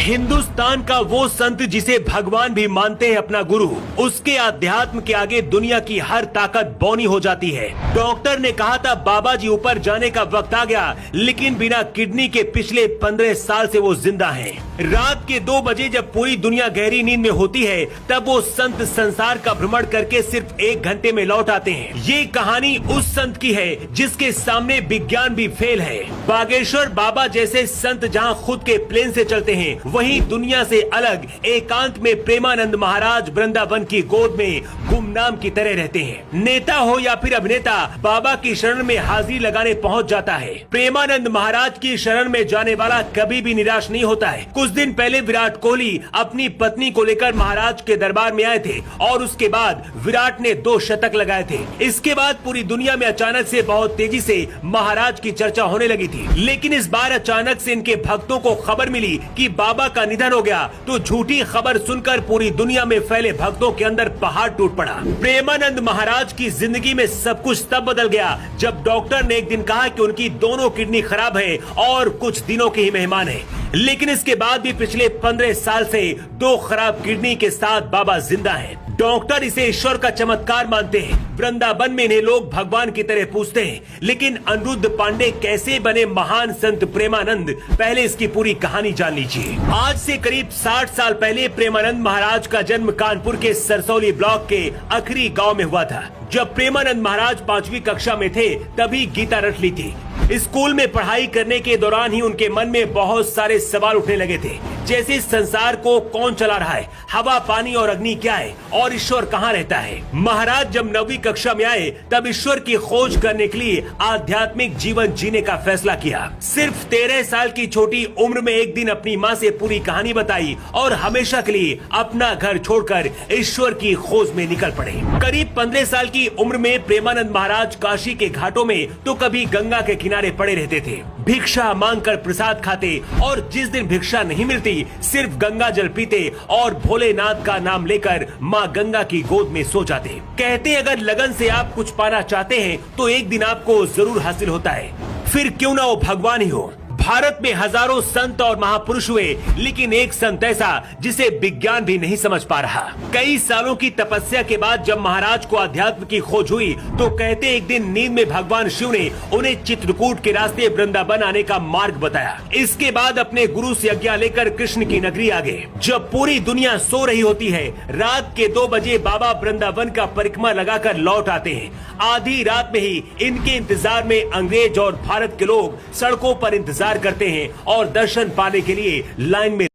हिंदुस्तान का वो संत जिसे भगवान भी मानते हैं अपना गुरु, उसके अध्यात्म के आगे दुनिया की हर ताकत बौनी हो जाती है। डॉक्टर ने कहा था बाबा जी ऊपर जाने का वक्त आ गया, लेकिन बिना किडनी के पिछले 15 साल से वो जिंदा हैं। रात के 2 बजे जब पूरी दुनिया गहरी नींद में होती है, तब वो संत संसार का भ्रमण करके सिर्फ 1 घंटे में लौट आते हैं। ये कहानी उस संत की है जिसके सामने विज्ञान भी फेल है। बागेश्वर बाबा जैसे संत जहाँ खुद के प्लेन से चलते हैं, वहीं दुनिया से अलग एकांत में प्रेमानंद महाराज वृंदावन की गोद में गुमनाम की तरह रहते हैं। नेता हो या फिर अभिनेता, बाबा की शरण में हाजिरी लगाने पहुंच जाता है। प्रेमानंद महाराज की शरण में जाने वाला कभी भी निराश नहीं होता है। कुछ दिन पहले विराट कोहली अपनी पत्नी को लेकर महाराज के दरबार में आए थे और उसके बाद विराट ने 2 शतक लगाए थे। इसके बाद पूरी दुनिया में अचानक से बहुत तेजी से महाराज की चर्चा होने लगी थी, लेकिन इस बार अचानक से इनके भक्तों को खबर मिली कि बाबा का निधन हो गया, तो झूठी खबर सुनकर पूरी दुनिया में फैले भक्तों के अंदर पहाड़ टूट पड़ा। प्रेमानंद महाराज की जिंदगी में सब कुछ तब बदल गया जब डॉक्टर ने एक दिन कहा कि उनकी दोनों किडनी खराब है और कुछ दिनों के ही मेहमान है। लेकिन इसके बाद भी पिछले 15 साल से 2 खराब किडनी के साथ बाबा जिंदा हैं। डॉक्टर इसे ईश्वर का चमत्कार मानते हैं। वृंदावन में इन्हें लोग भगवान की तरह पूजते हैं, लेकिन अनिरुद्ध पांडे कैसे बने महान संत प्रेमानंद, पहले इसकी पूरी कहानी जान लीजिए। आज से करीब 60 साल पहले प्रेमानंद महाराज का जन्म कानपुर के सरसौली ब्लॉक के अखरी गांव में हुआ था। जब प्रेमानंद महाराज 5वीं कक्षा में थे, तभी गीता रट ली थी। स्कूल में पढ़ाई करने के दौरान ही उनके मन में बहुत सारे सवाल उठने लगे थे, जैसे संसार को कौन चला रहा है, हवा पानी और अग्नि क्या है, और ईश्वर कहाँ रहता है। महाराज जब 9वीं कक्षा में आए, तब ईश्वर की खोज करने के लिए आध्यात्मिक जीवन जीने का फैसला किया। सिर्फ 13 साल की छोटी उम्र में एक दिन अपनी माँ से पूरी कहानी बताई और हमेशा के लिए अपना घर छोड़कर ईश्वर की खोज में निकल पड़े। करीब 15 साल की उम्र में प्रेमानंद महाराज काशी के घाटों में तो कभी गंगा के किनारे पड़े रहते थे, भिक्षा मांगकर प्रसाद खाते, और जिस दिन भिक्षा नहीं मिलती, सिर्फ गंगा जल पीते और भोलेनाथ का नाम लेकर माँ गंगा की गोद में सो जाते। कहते अगर लगन से आप कुछ पाना चाहते हैं तो एक दिन आपको जरूर हासिल होता है, फिर क्यों ना वो भगवान ही हो। भारत में हजारों संत और महापुरुष हुए, लेकिन एक संत ऐसा जिसे विज्ञान भी नहीं समझ पा रहा। कई सालों की तपस्या के बाद जब महाराज को अध्यात्म की खोज हुई, तो कहते एक दिन नींद में भगवान शिव ने उन्हें चित्रकूट के रास्ते वृंदावन आने का मार्ग बताया। इसके बाद अपने गुरु से आज्ञा लेकर कृष्ण की नगरी आ गए। जब पूरी दुनिया सो रही होती है, रात के 2 बजे बाबा वृंदावन का परिक्रमा लगाकर लौट आते हैं। आधी रात में ही इनके इंतजार में अंग्रेज और भारत के लोग सड़कों पर इंतजार करते हैं और दर्शन पाने के लिए लाइन में